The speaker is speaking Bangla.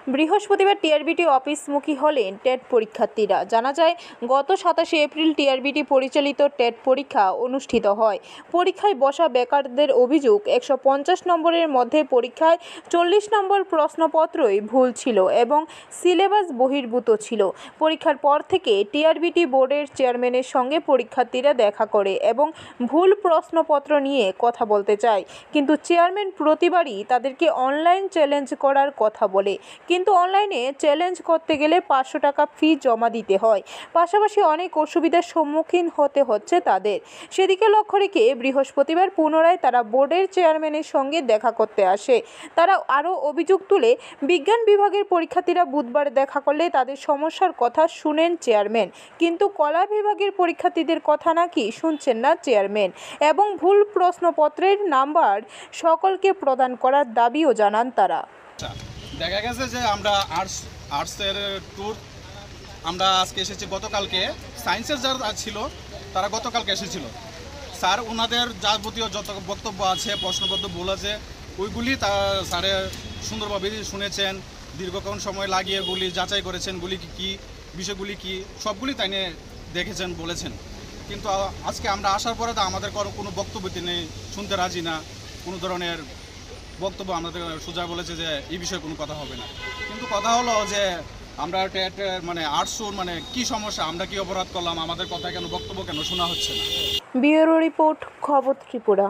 বৃহস্পতিবার টিআরবিটি অফিসমুখী হলেন টেট পরীক্ষার্থীরা। জানা যায়, গত 27শে এপ্রিল টিআরবিটি পরিচালিত টেট পরীক্ষা অনুষ্ঠিত হয়। পরীক্ষায় বসা বেকারদের অভিযোগ, 150 নম্বরের মধ্যে পরীক্ষায় 40 নম্বর প্রশ্নপত্রই ভুল ছিল এবং সিলেবাস বহির্ভূত ছিল। পরীক্ষার পর থেকে টিআরবিটি বোর্ডের চেয়ারম্যানের সঙ্গে পরীক্ষার্থীরা দেখা করে এবং ভুল প্রশ্নপত্র নিয়ে কথা বলতে চায়, কিন্তু চেয়ারম্যান প্রতিবারই তাদেরকে অনলাইন চ্যালেঞ্জ করার কথা বলে। কিন্তু অনলাইনে চ্যালেঞ্জ করতে গেলে 500 টাকা ফি জমা দিতে হয়, পাশাপাশি অনেক অসুবিধার সম্মুখীন হতে হচ্ছে তাদের। সেদিকে লক্ষ্য রেখে বৃহস্পতিবার পুনরায় তারা বোর্ডের চেয়ারম্যানের সঙ্গে দেখা করতে আসে। তারা আরও অভিযোগ তুলে, বিজ্ঞান বিভাগের পরীক্ষার্থীরা বুধবার দেখা করলে তাদের সমস্যার কথা শুনেন চেয়ারম্যান, কিন্তু কলা বিভাগের পরীক্ষার্থীদের কথা নাকি শুনছেন না চেয়ারম্যান এবং ভুল প্রশ্নপত্রের নাম্বার সকলকে প্রদান করার দাবিও জানান তারা। দেখা গেছে যে আমরা আর্টসের ট্যুর আমরা আজকে এসেছি, গতকালকে সায়েন্সের যারা ছিল তারা গতকালকে এসেছিল। স্যার ওনাদের যাবতীয় যত বক্তব্য আছে, প্রশ্নপত্র ভুল আছে, ওইগুলি স্যারে সুন্দরভাবে শুনেছেন, দীর্ঘক্ষণ সময় লাগিয়ে গুলি যাচাই করেছেন, গুলি কী বিষয়গুলি কী সবগুলি তাই নিয়ে দেখেছেন, বলেছেন। কিন্তু আজকে আমরা আসার পরে তো আমাদের কোনো বক্তব্য তিনি শুনতে রাজি না। কোনো ধরনের বক্তব্য আমাদের সোজা বলেছে যে এই বিষয়ে কোনো কথা হবে না। কিন্তু কথা হলো যে আমরা মানে আর্টসুর মানে কি সমস্যা, আমরা কি অপরাধ করলাম, আমাদের কথা কেন, বক্তব্য কেন শোনা হচ্ছে না। ব্যুরো রিপোর্ট, খবর ত্রিপুরা।